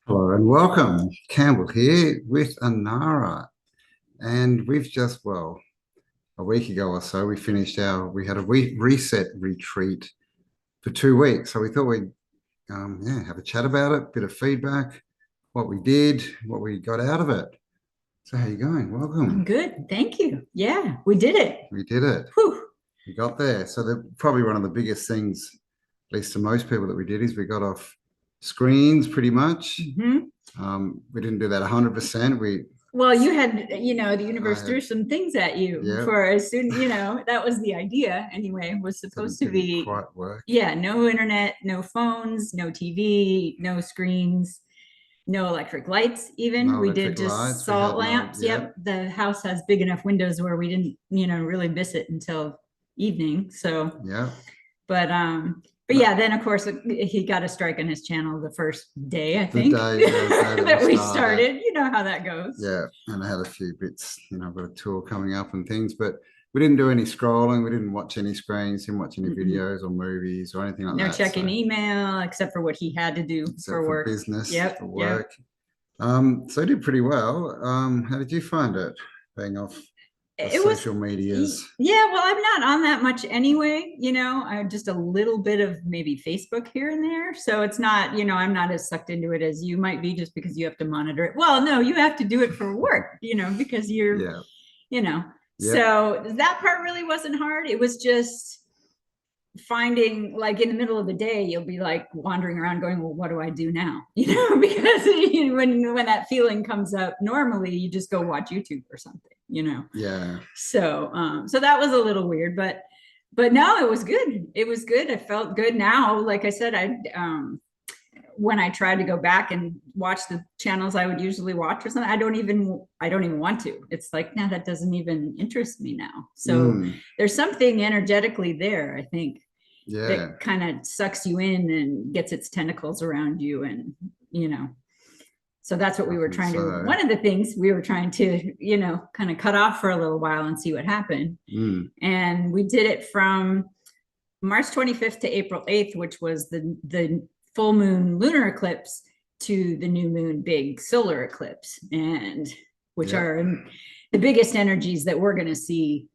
Hello and welcome. Campbell here with Anara. And we've just, well, a week ago or so, we had a reset retreat for 2 weeks. So we thought we'd, have a chat about it, bit of feedback, what we did, what we got out of it. So how you going? I'm Welcome. good. Thank you. Yeah, we did it. We did it. Whew. We got there. So probably one of the biggest things, at least to most people, that we did is we got off screens pretty much. Mhm. We didn't do that 100%. Well, you had, the I universe threw had, some things at you yeah, for as soon, that was the idea anyway, was supposed to didn't be, quite work. yeah, no internet, no phones, no TV, no screens, no electric lights even. No We did electric just lights. We salt had no, lamps. yeah, Yep. The house has big enough windows where we didn't, really miss it until evening. So yeah. but No, yeah, then of course he got a strike on his channel the first day, I the think, day, yeah, the day that we that we started, started. You know how that goes. yeah. And I had a few bits, I've got a tour coming up and things, but we didn't do any scrolling. We didn't watch any screens, didn't watch any Mm-mm. videos or movies or anything like No that. checking So, email except for what he had to do except for for work. business, Yep, for yep. work. So I did pretty well. How did you find it being off the It was, social medias? yeah, well, I'm not on that much anyway, I just a little bit of maybe Facebook here and there. So it's not, I'm not as sucked into it as you might be just because you have to monitor it. Well, no, you have to do it for work, because you're, Yeah, you know. yep. So that part really wasn't hard. It was just finding, like, in the middle of the day you'll be like wandering around going, well, what do I do now? Because when that feeling comes up, normally you just go watch YouTube or something. Yeah. So that was a little weird, but no, it was good. It was good. I felt good now. Like I said, when I tried to go back and watch the channels I would usually watch or something, I don't even want to. It's like, now that doesn't even interest me now. So Mm, there's something energetically there, I think, yeah. that kind of sucks you in and gets its tentacles around you. And, so that's what I we were think trying to, so. one of the things we were trying to, kind of cut off for a little while and see what happened. Mm, And we did it from March 25th to April 8th, which was the full moon lunar eclipse, to the new moon big solar eclipse, and which yeah. are the biggest energies that we're going to see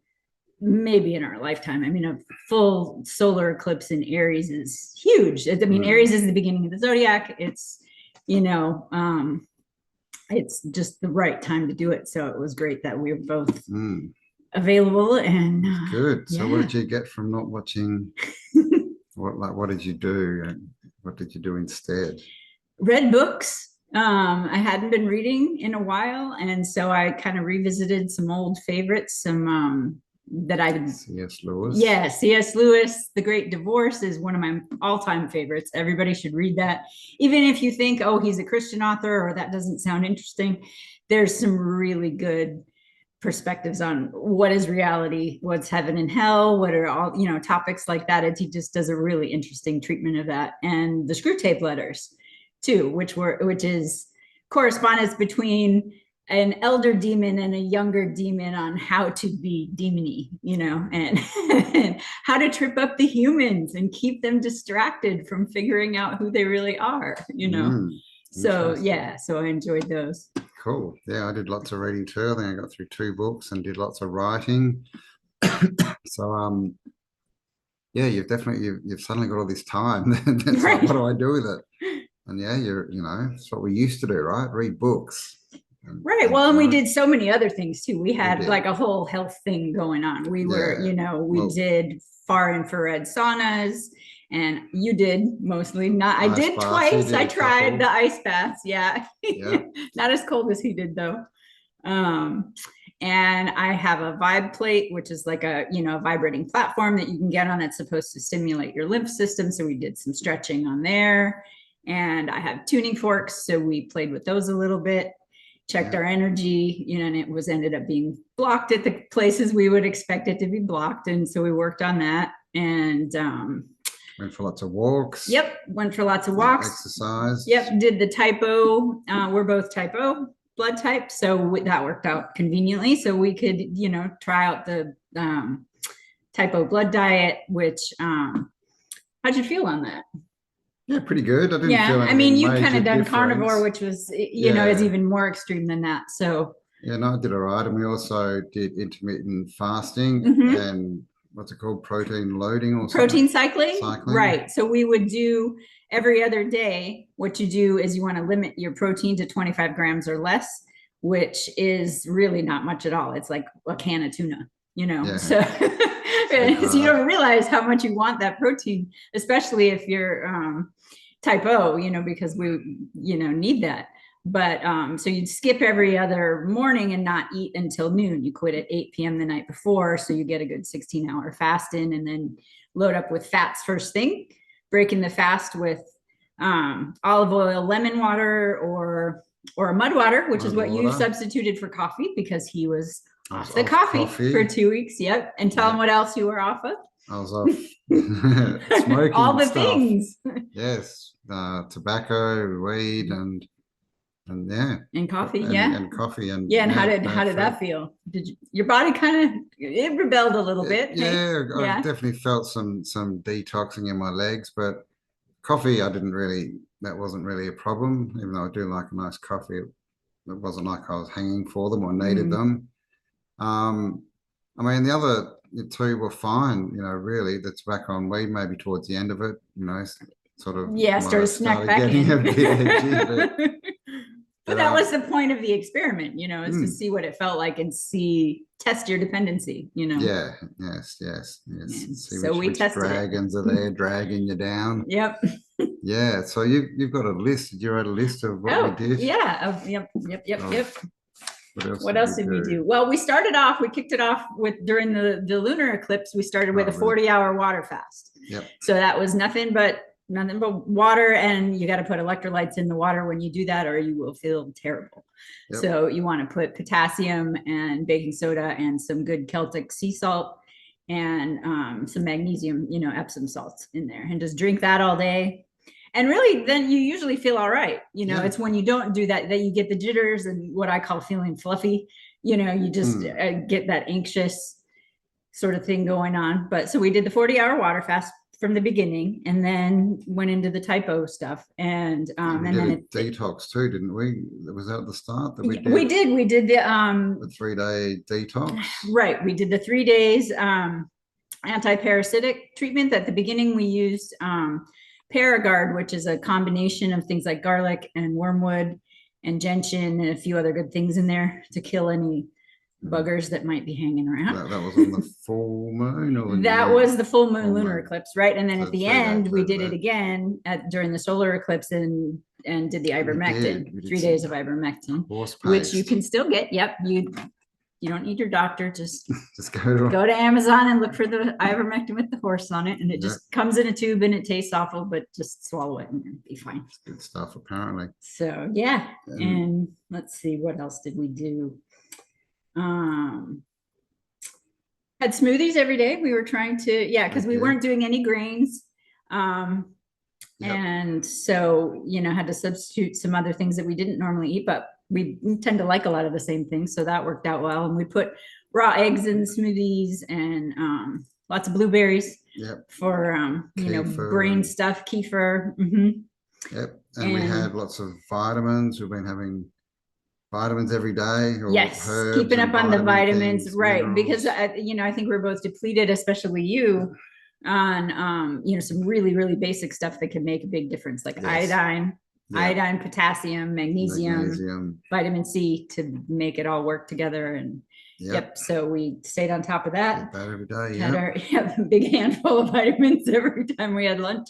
maybe in our lifetime. I mean, a full solar eclipse in Aries is huge. I mean, Mm, Aries is the beginning of the zodiac. It's just the right time to do it. So it was great that we were both mm. available. And It's good. So what yeah. did you get from not watching? What did you do? And what did you do instead? Read books. I hadn't been reading in a while, and so I kind of revisited some old favorites, some that I C.S. Lewis. yeah, C.S. Lewis, The Great Divorce is one of my all-time favorites. Everybody should read that. Even if you think, oh, he's a Christian author or that doesn't sound interesting, there's some really good perspectives on what is reality, what's heaven and hell, what are all, topics like that. He just does a really interesting treatment of that. And the Screw Tape Letters too, which is correspondence between an elder demon and a younger demon on how to be demony, and, and how to trip up the humans and keep them distracted from figuring out who they really are. Mm, So interesting. yeah, so I enjoyed those. Cool. Yeah, I did lots of reading too. I think I got through 2 books and did lots of writing. So yeah, you've suddenly got all this time. It's like, what Right. do I do with it? And yeah, it's what we used to do, right? Read books. Right. And Well, and we did so many other things too. We we had did. like a whole health thing going on. We were, Yeah. we Well, did far infrared saunas, and you did mostly not. I ice did baths. You twice. did I a tried the couple. ice baths. Yeah. Yeah. Not as cold as he did though. Um, and I have a vibe plate, which is like a, vibrating platform that you can get on that's supposed to stimulate your lymph system. So we did some stretching on there. And I have tuning forks. So we played with those a little bit, checked Yeah. our energy, and it was ended up being blocked at the places we would expect it to be blocked. And so we worked on that. And Went for lots of walks. yep, went for lots of walks. Exercise. Yep, did the typo. We're both typo blood type, so that worked out conveniently. So we could, try out the typo blood diet. Which how'd you feel on that? Yeah, pretty good. I didn't Yeah, feel I mean, anything you kind major of done difference. carnivore, which was, you know, is Yeah. even more extreme than that. So, Yeah, no, I did all right. And we also did intermittent fasting mhm. and what's it called? Protein loading or Protein something? cycling, Cycling. right? So we would do every other day. What you do is you want to limit your protein to 25 grams or less, which is really not much at all. It's like a can of tuna, you know. Yeah. So, Pretty so you hard. don't realize how much you want that protein, especially if you're type O, you know, because we, you know, need that. But so you'd skip every other morning and not eat until noon. You quit at 8 p.m. the night before, so you get a good 16-hour fast in, and then load up with fats first thing, breaking the fast with olive oil, lemon water, or a mud water, which is what you substituted for coffee because he was off the coffee for 2 weeks. Yep. And tell him what else you were off of. I was off smoking all the stuff. things. Yes, tobacco, weed, and yeah, and coffee, and coffee, and yeah. And how did that feel? Did your body kind of it rebelled a little bit? Yeah, hey? I definitely felt some detoxing in my legs, but coffee, I didn't really. That wasn't really a problem, even though I do like a nice coffee. It wasn't like I was hanging for them or needed them. I mean, the other two were fine, you know, really. The tobacco and weed, maybe towards the end of it, you know, sort of. Yeah, started back getting in. a bit edgy, but that was the point of the experiment, you know, is to see what it felt like and test your dependency, you know. Yeah, yes. See so we tested dragons are there dragging you down. Yep. Yeah, so you've got a list. You wrote a list of what we did. Yeah. Yep. What else did we do? Well, we kicked it off with during the lunar eclipse. We started with a 40-hour water fast. Yep. So that was nothing but water, and you got to put electrolytes in the water when you do that, or you will feel terrible. Yep. So you want to put potassium and baking soda and some good Celtic sea salt and some magnesium, you know, Epsom salts in there, and just drink that all day. And really, then you usually feel all right. You know, it's when you don't do that you get the jitters and what I call feeling fluffy. You know, you just get that anxious sort of thing going on. But so we did the 40-hour water fast from the beginning, and then went into the type O stuff. And and then detox too, didn't we? Was that at the start that we did? We did the 3-day detox. Right. We did the 3 days anti-parasitic treatment. At the beginning, we used Para-Gard, which is a combination of things like garlic and wormwood and gentian and a few other good things in there to kill any buggers that might be hanging around. That was on the full moon? Or that was the full moon lunar eclipse, right? And then at the end, we did it again during the solar eclipse and did the Ivermectin, 3 days of Ivermectin, which you can still get. Yep, you don't need your doctor. Just go to Amazon and look for the Ivermectin with the horse on it, and it just comes in a tube and it tastes awful, but just swallow it and be fine. It's good stuff, apparently. So yeah, and let's see, what else did we do? Had smoothies every day. We were trying to, because we weren't doing any grains. And so, you know, had to substitute some other things that we didn't normally eat, but we tend to like a lot of the same things. So that worked out well. And we put raw eggs in smoothies and lots of blueberries for, you know, brain stuff, kefir. Yep. And we had lots of vitamins. We've been having vitamins every day. Yes, keeping up on the vitamins, right? Minerals. Because you know, I think we're both depleted, especially you, on you know, some really, really basic stuff that can make a big difference, like iodine, potassium, magnesium, vitamin C, to make it all work together. And so we stayed on top of that. Every day, had our big handful of vitamins every time we had lunch,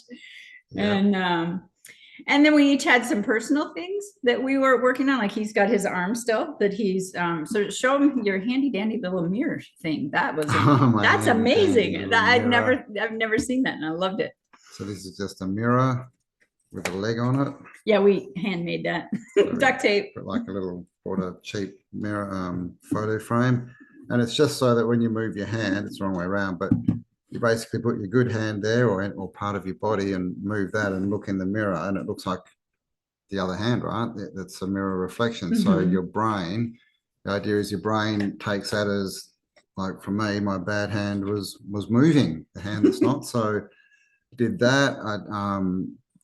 and then we each had some personal things that we were working on. Like he's got his arm still that he's so show him your handy dandy little mirror thing. That was that's amazing. I've never seen that, and I loved it. So this is just a mirror with a leg on it. Yeah, we handmade that. Duct tape. Like a little cheap mirror photo frame. And it's just so that when you move your hand, it's the wrong way around, but you basically put your good hand there or part of your body and move that and look in the mirror, and it looks like the other hand, right? That's a mirror reflection. So your brain, the idea is your brain takes that as, like for me, my bad hand was moving, the hand that's not. So did that.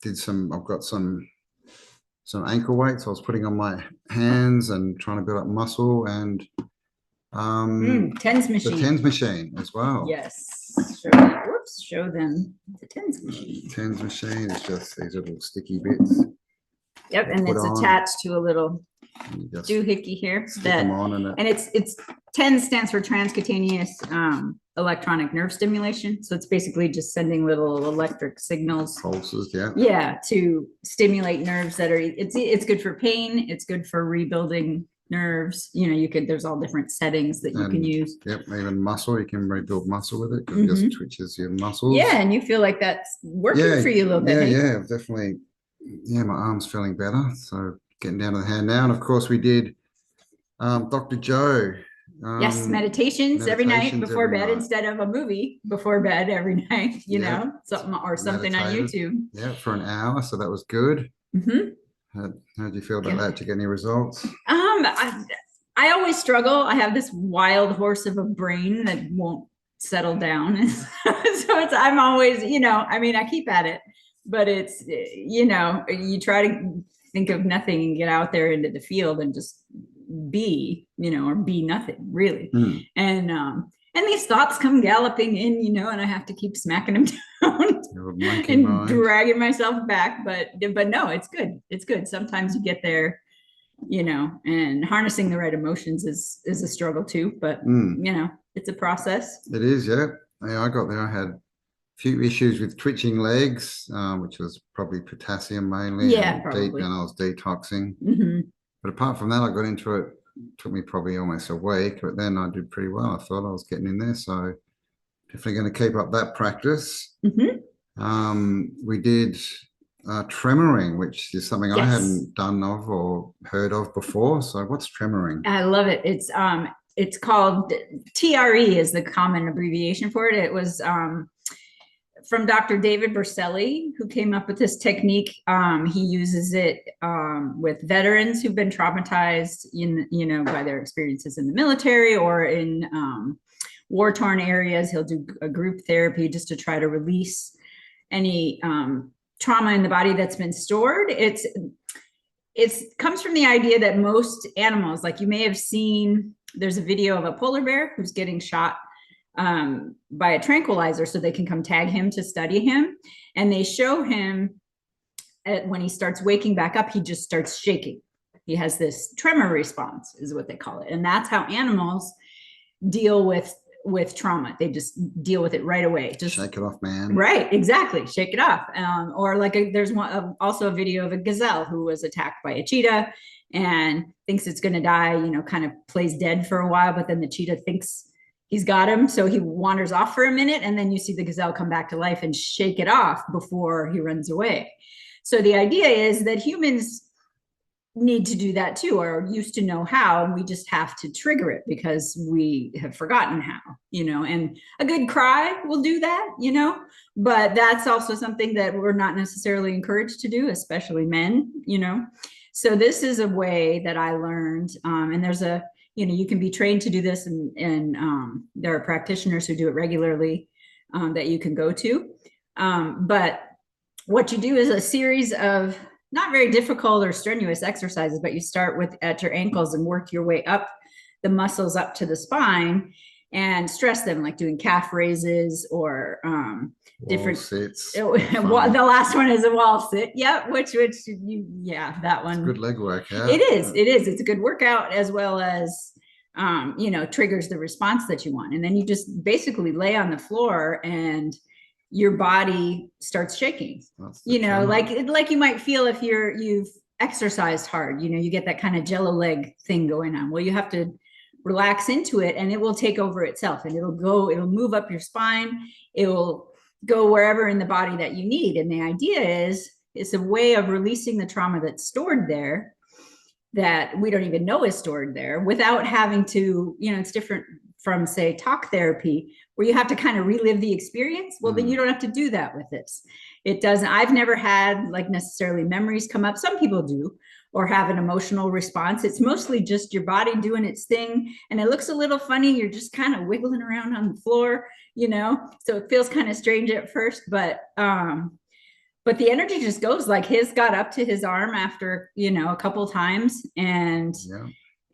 I've got some ankle weights I was putting on my hands and trying to build up muscle, and TENS the machine. TENS machine as well. Yes. Show them the TENS machine. TENS machine is just these little sticky bits. Yep, and it's attached to a little doohickey here. Stick them on and it's TENS stands for transcutaneous electronic nerve stimulation. So it's basically just sending little electric signals, pulses, to stimulate nerves that are. It's good for pain. It's good for rebuilding nerves. There's all different settings that you can use. Yep, even muscle, you can rebuild muscle with it because it just twitches your muscles. Yeah, and you feel like that's working for you a little bit. Yeah, definitely. Yeah, my arm's feeling better. So getting down to the hand now. And of course we did Dr. Joe. Yes, meditations every night before bed instead of a movie before bed every night, something on YouTube. Yeah, for an hour. So that was good. How'd you feel about that? Did you get any results? I always struggle. I have this wild horse of a brain that won't settle down. I'm always, I keep at it, but it's, you try to think of nothing and get out there into the field and just be, or be nothing really. And these thoughts come galloping in, and I have to keep smacking them down and dragging myself back. But no, it's good. It's good. Sometimes you get there, and harnessing the right emotions is a struggle too. But it's a process. It is, yeah. I got there. I had a few issues with twitching legs, which was probably potassium mainly. Yeah, probably. And I was detoxing. But apart from that, I got into it. Took me probably almost a week, but then I did pretty well. I thought I was getting in there, so definitely going to keep up that practice. We did tremoring, which is something I hadn't done of or heard of before. So what's tremoring? I love it. It's called TRE is the common abbreviation for it. It was from Dr. David Berselli, who came up with this technique. He uses it with veterans who've been traumatized by their experiences in the military or in war-torn areas. He'll do a group therapy just to try to release any trauma in the body that's been stored. It comes from the idea that most animals, like you may have seen, there's a video of a polar bear who's getting shot by a tranquilizer so they can come tag him to study him. And they show him when he starts waking back up, he just starts shaking. He has this tremor response is what they call it. And that's how animals deal with trauma. They just deal with it right away. Just shake it off, man. Right. Exactly. Shake it off. Or like there's also a video of a gazelle who was attacked by a cheetah and thinks it's going to die, kind of plays dead for a while, but then the cheetah thinks he's got him. So he wanders off for a minute and then you see the gazelle come back to life and shake it off before he runs away. So the idea is that humans need to do that too, or used to know how, and we just have to trigger it because we have forgotten how, and a good cry will do that, but that's also something that we're not necessarily encouraged to do, especially men, So this is a way that I learned, and there's you can be trained to do this, and there are practitioners who do it regularly that you can go to. But what you do is a series of not very difficult or strenuous exercises, but you start at your ankles and work your way up the muscles up to the spine and stress them, like doing calf raises or different sits. The last one is a wall sit. Yep. That one. It's good leg work. Yeah. It is. It's a good workout as well as, triggers the response that you want. And then you just basically lay on the floor and your body starts shaking, like you might feel if you've exercised hard, you get that kind of jello leg thing going on. Well, you have to relax into it and it will take over itself and it'll move up your spine. It will go wherever in the body that you need. And the idea is it's a way of releasing the trauma that's stored there that we don't even know is stored there without having to, it's different from say talk therapy where you have to kind of relive the experience. Well, then you don't have to do that with this. It doesn't, I've never had like necessarily memories come up. Some people do, or have an emotional response. It's mostly just your body doing its thing. And it looks a little funny. You're just kind of wiggling around on the floor, so it feels kind of strange at first, but but the energy just goes, like his got up to his arm after, a couple times, and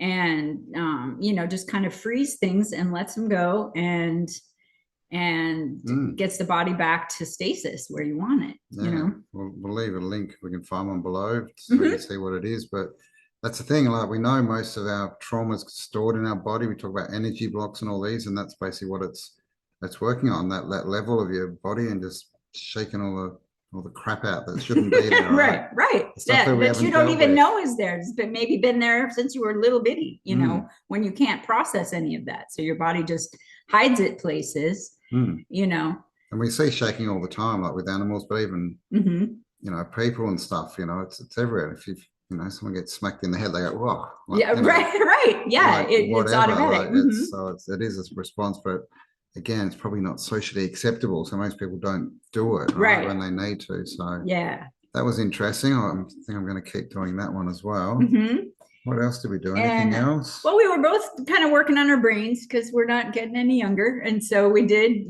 Yeah. just kind of frees things and lets him go, and gets the body back to stasis where you want it. Yeah. We'll leave a link. We can find one below so you can see what it is. But that's the thing. Like, we know most of our trauma is stored in our body. We talk about energy blocks and all these, and that's basically what it's working on, that level of your body, and just shaking all the crap out that shouldn't be there. Right. Yeah, that you don't even know is there. It's been maybe been there since you were little bitty, when you can't process any of that. So your body just hides it places, And we see shaking all the time, like with animals, but even, people and stuff, it's everywhere. If someone gets smacked in the head, they go, whoa. Like, right. Yeah, like it's automatic. So it is a response, but again, it's probably not socially acceptable. So most people don't do it when they need to. So yeah, that was interesting. I think I'm going to keep doing that one as well. What else did we do? Anything else? Well, we were both kind of working on our brains because we're not getting any younger. And so we did,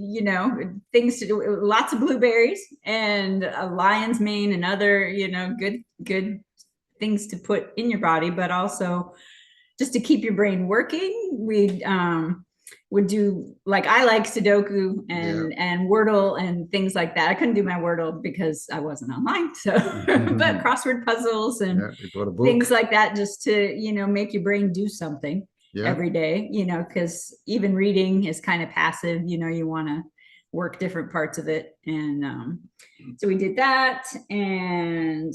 things to do, lots of blueberries and a lion's mane and other, good things to put in your body, but also just to keep your brain working. We would do, like, I like Sudoku and Wordle and things like that. I couldn't do my Wordle because I wasn't online. So, but crossword puzzles and things like that, just to, make your brain do something every day, because even reading is kind of passive, you want to work different parts of it. And so we did that. And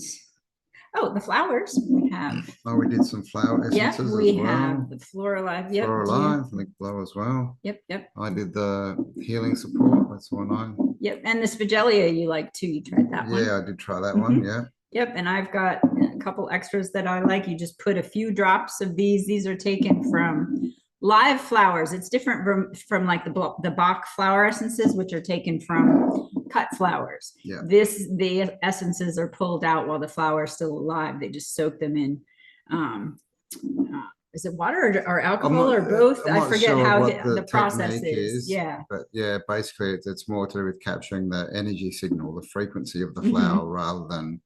the flowers we have. We did some flower essences we as well. have the Floralive. Yep. Floralive, Link Glow as well. Yep. I did the healing support. That's one I. Yep, and the Spigelia you like too. You tried that one. Yeah, I did try that one. Yeah. Yep, and I've got a couple extras that I like. You just put a few drops of these. These are taken from live flowers. It's different from like the Bach flower essences, which are taken from cut flowers. Yeah. The essences are pulled out while the flower is still alive. They just soak them in. Is it water or alcohol or both? I forget how the process is. Yeah. But yeah, basically it's more to do with capturing the energy signal, the frequency of the flower, rather than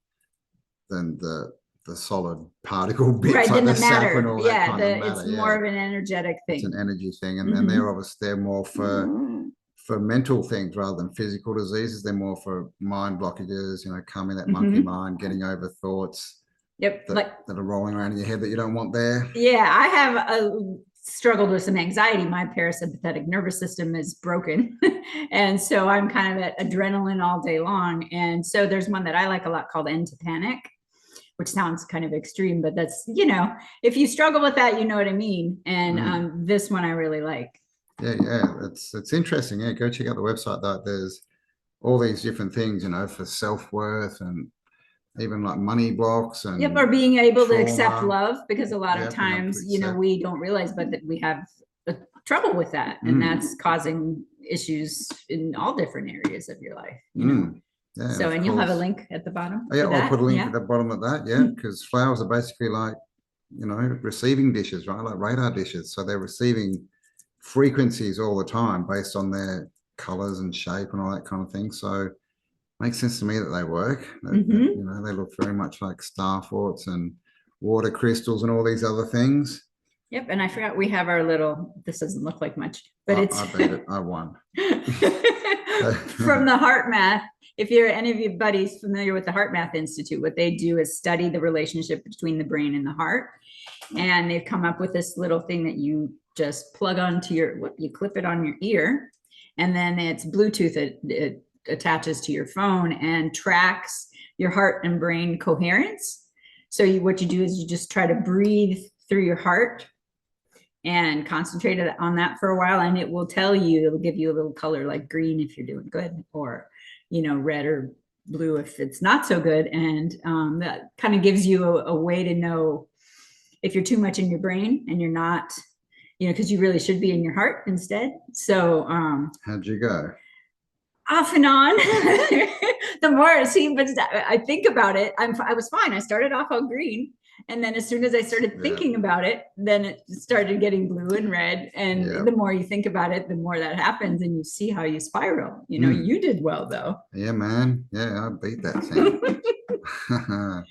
the solid particle bits, right, like the sap matter. and all that kind of matter. It's more of an energetic thing. It's an energy thing, and they're more for mental things rather than physical diseases. They're more for mind blockages, calming that monkey mind, getting over thoughts. Yep, that are rolling around in your head that you don't want there. Yeah, I have struggled with some anxiety. My parasympathetic nervous system is broken. And so I'm kind of at adrenaline all day long. And so there's one that I like a lot called Anti-Panic, which sounds kind of extreme, but that's, if you struggle with that, you know what I mean. And this one I really like. Yeah, it's interesting. Yeah, go check out the website. That there's all these different things, for self-worth and even like money blocks and or being able to accept love, because a lot of times we don't realize but that we have trouble with that, and that's causing issues in all different areas of your life. So and you'll have a link at the bottom. I'll put a link at the bottom of that. Because flowers are basically like receiving dishes, right? Like radar dishes, so they're receiving frequencies all the time based on their colors and shape and all that kind of thing. So makes sense to me that they work. They look very much like star forts and water crystals and all these other things. Yep, and I forgot we have our little. This doesn't look like much, but it's. I beat it. I won. From the Heart Math. If you're any of your buddies familiar with the Heart Math Institute, what they do is study the relationship between the brain and the heart, and they've come up with this little thing that you just plug onto you clip it on your ear, and then it's Bluetooth. It attaches to your phone and tracks your heart and brain coherence. So what you do is you just try to breathe through your heart and concentrate on that for a while, and it will tell you, it'll give you a little color like green if you're doing good, or red or blue if it's not so good. And that kind of gives you a way to know if you're too much in your brain and you're not, because you really should be in your heart instead. So how'd you go? off and on. The more, see, but I think about it, I was fine. I started off all green. And then as soon as I started thinking about it, then it started getting blue and red. And the more you think about it, the more that happens, and you see how you spiral. You know, you did well though. Yeah, man. Yeah, I beat that thing. I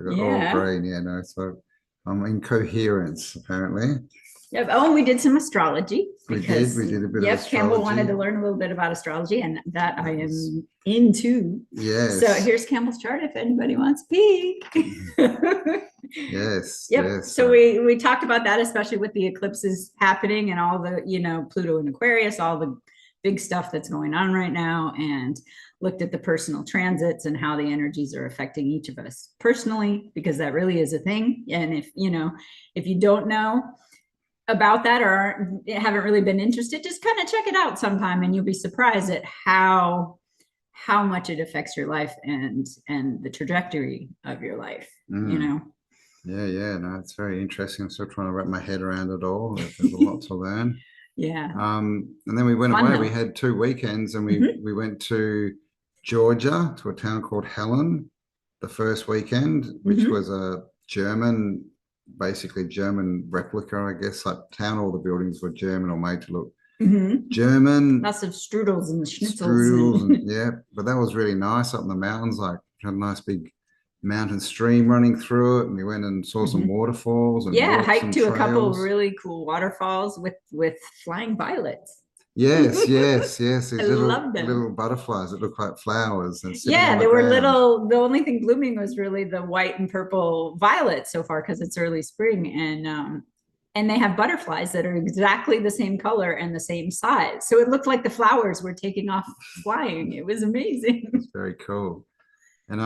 got all green. Yeah, no, so I'm in coherence apparently. Yep. Oh, and we did some astrology. We did a bit of astrology. Campbell wanted to learn a little bit about astrology, and that I am into. Yes. So here's Campbell's chart if anybody wants to peek. Yes. Yep. Yes. So we talked about that, especially with the eclipses happening and all the, you know, Pluto and Aquarius, all the big stuff that's going on right now, and looked at the personal transits and how the energies are affecting each of us personally, because that really is a thing. And if, you know, if you don't know about that or haven't really been interested, just kind of check it out sometime, and you'll be surprised at how much it affects your life and the trajectory of your life, you know. No, it's very interesting. I'm still trying to wrap my head around it all. There's a lot to learn. And then we went away. We had 2 weekends, and we went to Georgia, to a town called Helen the first weekend, which was a basically German replica, I guess, like town. All the buildings were German or made to look German. Lots of strudels and schnitzels. Yeah, but that was really nice up in the mountains. Like, had a nice big mountain stream running through it, and we went and saw some waterfalls and hiked to a couple of really cool waterfalls with flying violets. Yes. These loved them. Little butterflies that look like flowers. And they were little. The only thing blooming was really the white and purple violets so far, because it's early spring, and they have butterflies that are exactly the same color and the same size. So it looked like the flowers were taking off flying. It was amazing. It's very cool. And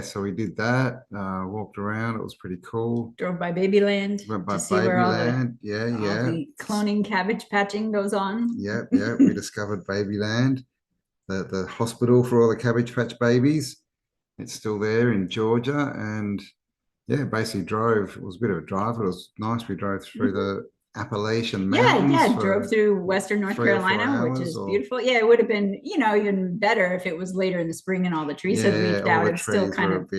so we did that, walked around. It was pretty cool. Drove by Babyland. Went by Babyland. All the cloning cabbage patching goes on. Yep. We discovered Babyland, the hospital for all the Cabbage Patch babies. It's still there in Georgia, and basically drove. It was a bit of a drive, but it was nice. We drove through the Appalachian Mountains. Drove through Western North Carolina, which is beautiful. It would have been, even better if it was later in the spring and all the trees had leafed out. It's still kind of,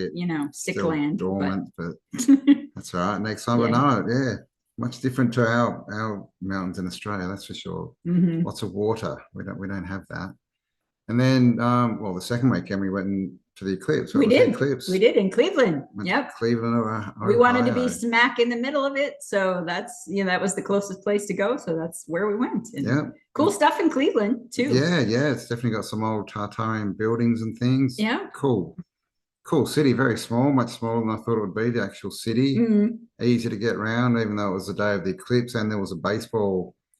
stick land. Dormant, but that's all right. Next time, but no, much different to our mountains in Australia, that's for sure. Lots of water. We don't have that. And then, the second weekend we went to the eclipse. We did in Cleveland. Cleveland. We wanted to be smack in the middle of it, so that's that was the closest place to go. So that's where we went. And cool stuff in Cleveland too. It's definitely got some old Tartarian buildings and things. Cool city. Very small, much smaller than I thought it would be. The actual city, easy to get around, even though it was the day of the eclipse, and there was a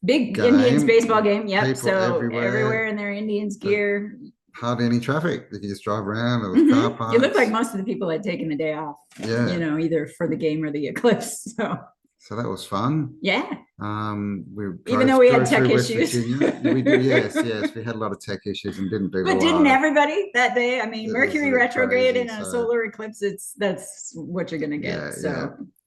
big Indians baseball game. So everywhere in their Indians gear. Hardly any traffic. You could just drive around. There was car parks. It looked like most of the people had taken the day off. Either for the game or the eclipse. So that was fun. Yeah. Even though we had tech issues. We did, yes. We had a lot of tech issues and didn't do. But didn't everybody that day? I mean, Mercury retrograde in a solar eclipse. That's what you're gonna get.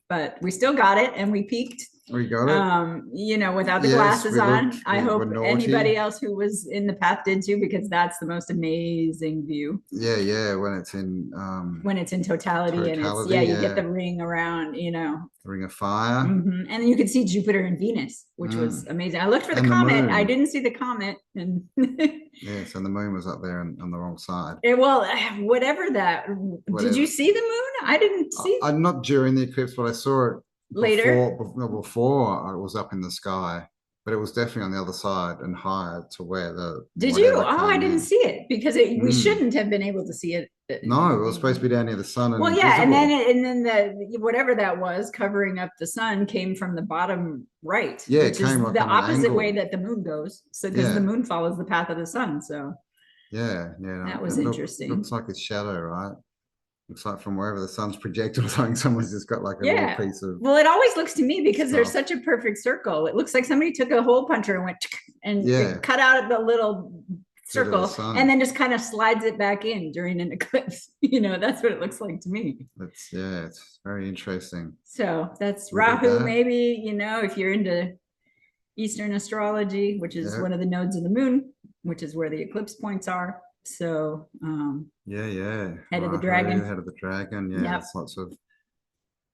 But we still got it, and we peaked. We got it. Without the glasses on. I hope anybody else who was in the path did too, because that's the most amazing view. When it's in totality. And it's you get the ring around, the ring of fire. And then you could see Jupiter and Venus, which was amazing. I looked for the comet. I didn't see the comet. And so the moon was up there on the wrong side. Whatever that. Did you see the moon? I didn't see. Not during the eclipse, but I saw it later. Before I was up in the sky, but it was definitely on the other side and higher to where the. Did you? Oh, I didn't see it because we shouldn't have been able to see it. No, it was supposed to be down near the sun. And and then the whatever that was covering up the sun came from the bottom right. It came like the opposite way that the moon goes. So because the moon follows the path of the sun, so. That was interesting. Looks like a shadow, right? Looks like from wherever the sun's projected or something, someone's just got like a little piece of. Well, it always looks to me because there's such a perfect circle. It looks like somebody took a hole puncher and went and cut out the little circle and then just kind of slides it back in during an eclipse. That's what it looks like to me. It's very interesting. So that's Rahu, maybe, if you're into Eastern astrology, which is one of the nodes of the moon. which is where the eclipse points are. So Yeah. head of the Right, dragon. head of the dragon. Yeah, Yep. there's lots of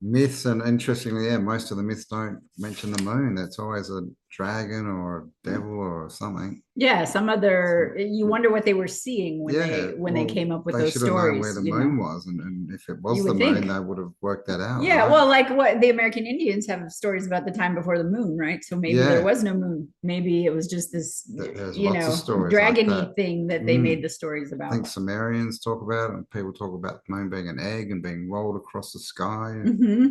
myths, and interestingly, yeah, most of the myths don't mention the moon. That's always a dragon or a devil or something. Yeah, some other, you wonder what they were seeing when Yeah, they well, came up with they those should have known where stories, the you know. moon was, and if it You was the would moon, think. they would have worked that out, Yeah, right? well, like what the American Indians have stories about the time before the moon, right? So maybe there Yeah, was no moon. Maybe it was just this, there's you lots of know, stories like dragony that. thing that they made Mm. the stories I think about. Sumerians talk about it, and people talk about the moon being an egg and being rolled across the sky, and Hmm.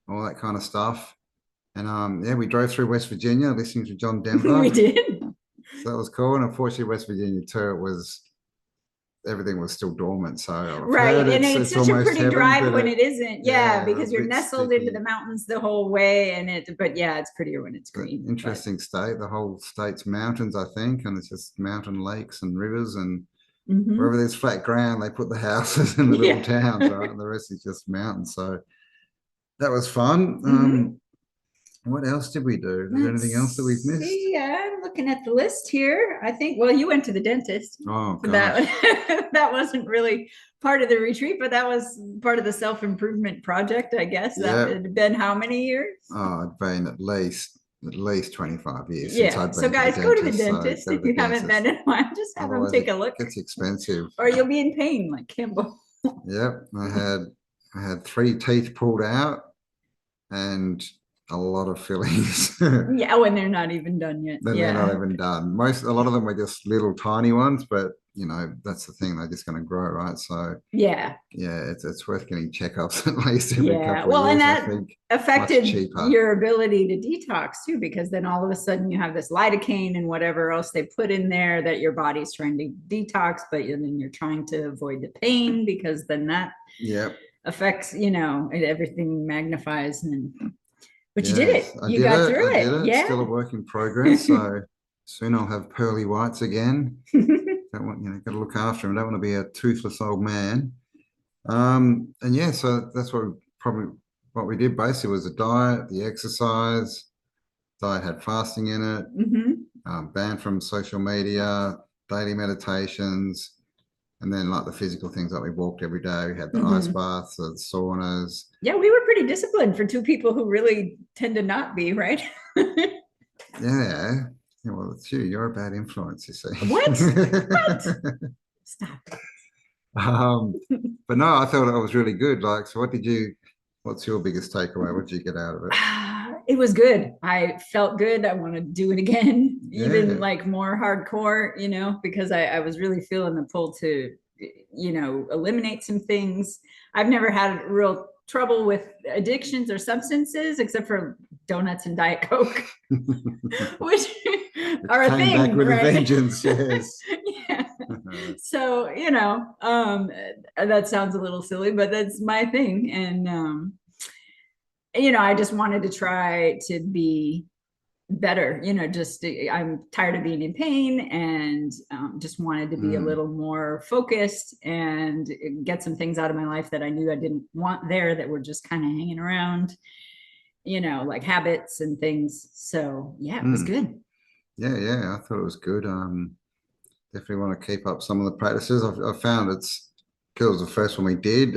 all that kind of stuff. And yeah, we drove through West Virginia listening to John We Denver. did. So that was cool. And unfortunately, West Virginia too, it was everything was still dormant. So I've Right. heard And it's it's such a almost pretty heaven, drive but when it isn't. Yeah, yeah, a because you're bit nestled into sticky. the mountains the whole way. But yeah, it's prettier when it's But green. But interesting state. The whole state's mountains, I think, and it's just mountain lakes and rivers, and mhm. wherever there's flat ground, they put the houses in the little Yeah. towns, right? And the rest is just mountains. So that was fun. Mhm. What else did we do? Is there anything else that we've Let's missed? see. I'm looking at the list here. I think, well, you went to the dentist. Oh So gosh. that wasn't really part of the retreat, but that was part of the self-improvement project, I guess. That Yeah. had been how many years? Oh, it'd been at least 25 years since Yeah. I'd So been to the guys, go to the dentist. So dentist go to if the you haven't been dentist. in a while. Just have them Otherwise take it a look, gets expensive. or you'll be in pain like Cambell. Yep. I had 3 teeth pulled out and a lot of fillings. Yeah, when they're not even done yet. Then they're not Yeah. even done. A lot of them were just little tiny ones, but that's the thing, they're just going to grow, right? So Yeah. yeah, it's worth getting checkups at least every Yeah. couple of Well, and years, I that think. Much affected cheaper. your ability to detox too, because then all of a sudden you have this lidocaine and whatever else they put in there that your body's trying to detox, but then you're trying to avoid the pain because then that Yep. affects, everything magnifies. But you did Yes, it. I You did got it. I through did it. it. Still a Yeah. work in progress. So soon I'll have pearly whites again. Don't want, got to look after him. Don't want to be a toothless old man. And yeah, so that's what we did basically was the diet, the exercise. Diet had fasting in it, Hmm. banned from social media, daily meditations, and then like the physical things like we walked every day. We had the ice Hmm. baths, the saunas. Yeah, we were pretty disciplined for two people who really tend to not be, right? Yeah. Yeah, well, it's you. You're a bad influence, you see. What? What? Stop. But no, I thought it was really good. Like, so what's your biggest takeaway? What did you get out of it? It was good. I felt good. I want to do it again, even Yeah. like more hardcore, because I was really feeling the pull to, eliminate some things. I've never had real trouble with addictions or substances except for donuts and Diet Coke, which are a Came back thing, with a right? vengeance, yes. Yeah. So, that sounds a little silly, but that's my thing. And, I just wanted to try to be better, just I'm tired of being in pain and just wanted to be a little more focused and get some things out of my life that I knew I didn't want there that were just kind of hanging around, like habits and things. So yeah, it was good. Yeah, I thought it was good. Definitely want to keep up some of the practices. I found it was the first one we did.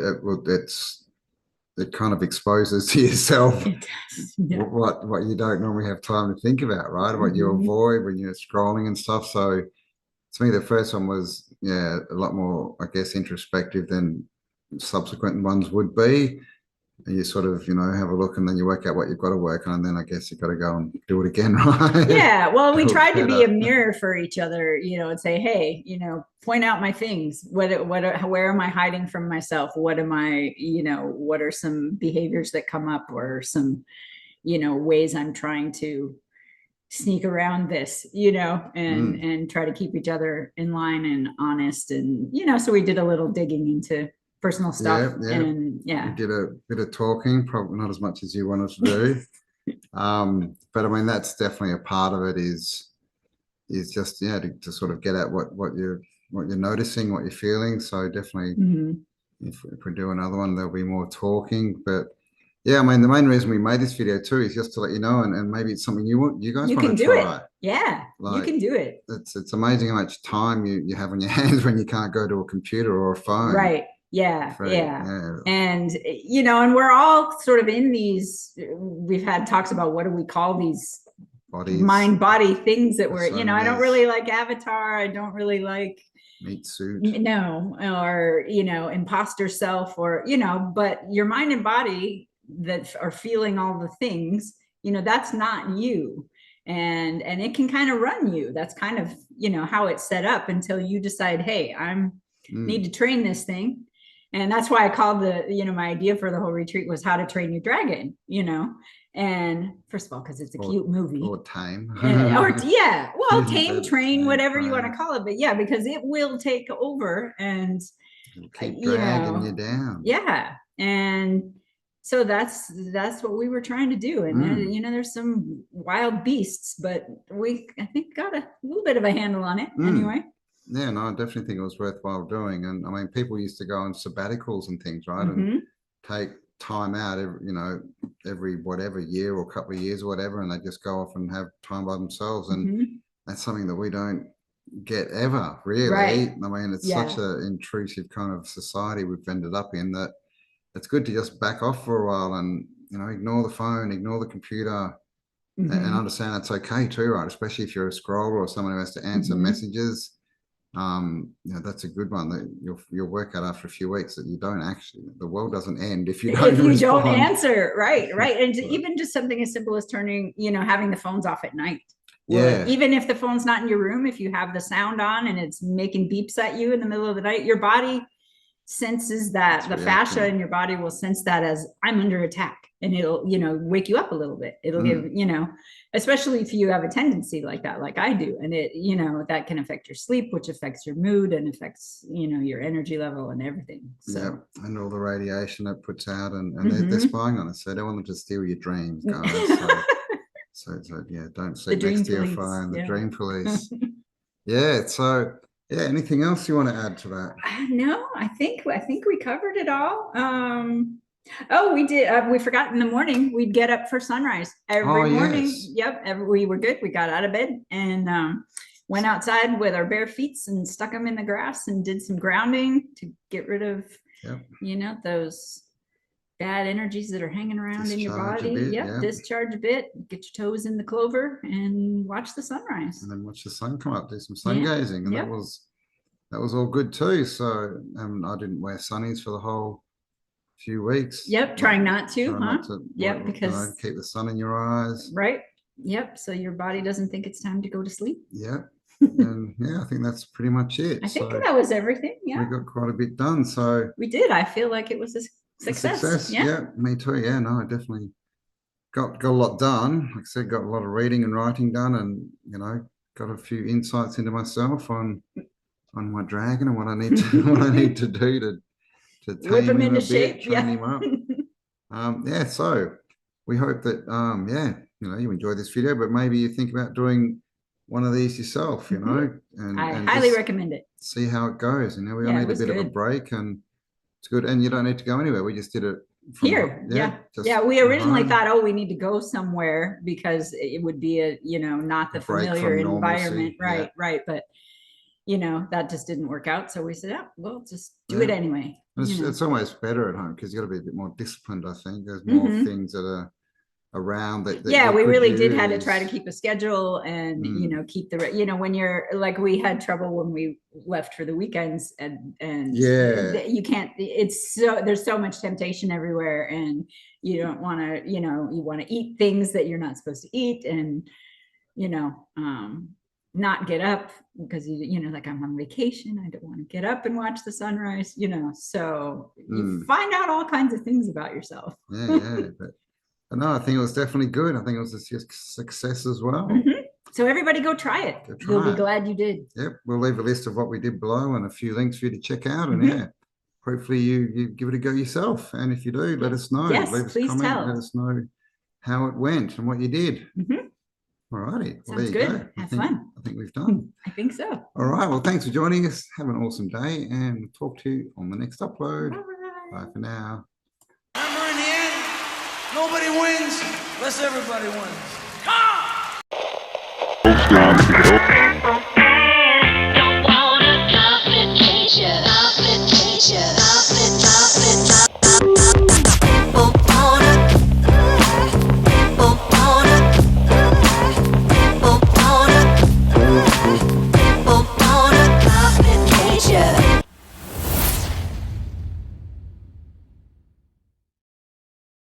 It kind of exposes to yourself It does. Yeah. what you don't normally have time to think about, right? What you avoid when you're scrolling and stuff. So to me, the first one was, a lot more, I guess, introspective than subsequent ones would be. And you sort of, have a look and then you work out what you've got to work on. And then I guess you've got to go and do it again, right? Yeah. Well, we Do it tried to be a better. mirror for each other, and say, hey, point out my things. Where am I hiding from myself? What am I, what are some behaviors that come up or some, ways I'm trying to sneak around this, and try to keep each other in line and honest. And, so we did a little digging into personal stuff. Yeah. And We yeah. did a bit of talking, probably not as much as you wanted to do. But I mean, that's definitely a part of it is just, to sort of get at what you're noticing, what you're feeling. So definitely Mhm. if we do another one, there'll be more talking, but Yeah, I mean, the main reason we made this video too is just to let you know, and maybe it's something you guys You want can to do it. try. Yeah, you Like, can do it. it's amazing how much time you have on your hands when you can't go to a computer or a phone. Right. Yeah. Yeah. Yeah. And, and we're all sort of in these, we've had talks about what do we call these Bodies. mind body things that we're, I don't really Personas. like Avatar. I don't really like Meat suit. no, or, imposter self, or, but your mind and body that are feeling all the things, that's not you. And it can kind of run you. That's kind of, how it's set up until you decide, hey, need to train this thing. And that's why I called my idea for the whole retreat was how to train your dragon, and first of all, because it's a cute movie. Or tame. Or yeah, well, tame, train, whatever train. you want to call it. But yeah, because it will take over and keep dragging you down. Yeah. And so that's what we were trying to do. And there's some wild beasts, but I think got a little bit of a handle on it anyway. Yeah, no, I definitely think it was worthwhile doing. And I mean, people used to go on sabbaticals and things, right? And take time out every whatever year or couple of years or whatever, and they just go off and have time by themselves. And that's something that we don't get ever, really. Right. I mean, it's such an intrusive kind of society we've ended up in that it's good to just back off for a while and ignore the phone, ignore the computer, and understand that's okay too, right? Especially if you're a scroller or someone who has to answer messages. That's a good one that you'll work out after a few weeks that you don't actually, the world doesn't end if you don't answer. Right. And even just something as simple as turning, having the phones off at night. Yeah. Even if the phone's not in your room, if you have the sound on and it's making beeps at you in the middle of the night, your body senses that. The fascia in your body will sense that as I'm under attack, and it'll, wake you up a little bit. It'll give, especially if you have a tendency like that, like I do. And it, that can affect your sleep, which affects your mood and affects, your energy level and everything. So. Yeah. And all the radiation that puts out and they're spying on us. So they don't want them to steal your dreams, guys. So yeah, don't sit next to your phone. The dream police. Yeah. So yeah, anything else you want to add to that? No, I think we covered it all. We did. We forgot in the morning we'd get up for sunrise every morning. Yes. Yep. We were good. We got out of bed and went outside with our bare feet and stuck them in the grass and did some grounding to get rid of, those bad energies that are hanging around in your body. Discharge a bit, get your toes in the clover and watch the sunrise. And then watch the sun come up, do some sun gazing. And that was all good too. So I didn't wear sunnies for the whole few weeks. Yep, trying not to, because keep the sun in your eyes. Right. Yep. So your body doesn't think it's time to go to sleep. Yeah. And I think that's pretty much it. I think that was everything. Yeah. We got quite a bit done. So we did. I feel like it was a success. Yeah, me too. Yeah, no, I definitely got a lot done. Like I said, got a lot of reading and writing done, and got a few insights into myself on my dragon and what I need to do to whip him into shape, train him up. So we hope that you enjoy this video, but maybe you think about doing one of these yourself. And I highly recommend it. See how it goes. We all need a bit of a break and. It's good, and you don't need to go anywhere. We just did it from here. We originally thought, we need to go somewhere because it would be not the familiar environment, right? But that just didn't work out. So we said, we'll just do it anyway. It's almost better at home because you got to be a bit more disciplined. I think there's more things that are around that we really did have to try to keep a schedule and keep the when you're like we had trouble when we left for the weekends and you can't, it's so there's so much temptation everywhere and you don't want to you want to eat things that you're not supposed to eat and not get up because like I'm on vacation, I don't want to get up and watch the sunrise, so you find out all kinds of things about yourself. But no, I think it was definitely good. I think it was a success as well. So everybody go try it. You'll be glad you did. Yep. We'll leave a list of what we did below and a few links for you to check out. And hopefully you give it a go yourself. And if you do, let us know. Yes, leave us please a comment. tell. Let us know how it went and what you did. All righty. Well, there you go. Have fun. I think we've done. I think so. All right. Well, thanks for joining us. Have an awesome day and we'll talk to you on the next upload. Bye for now. Nobody wins unless everybody wins.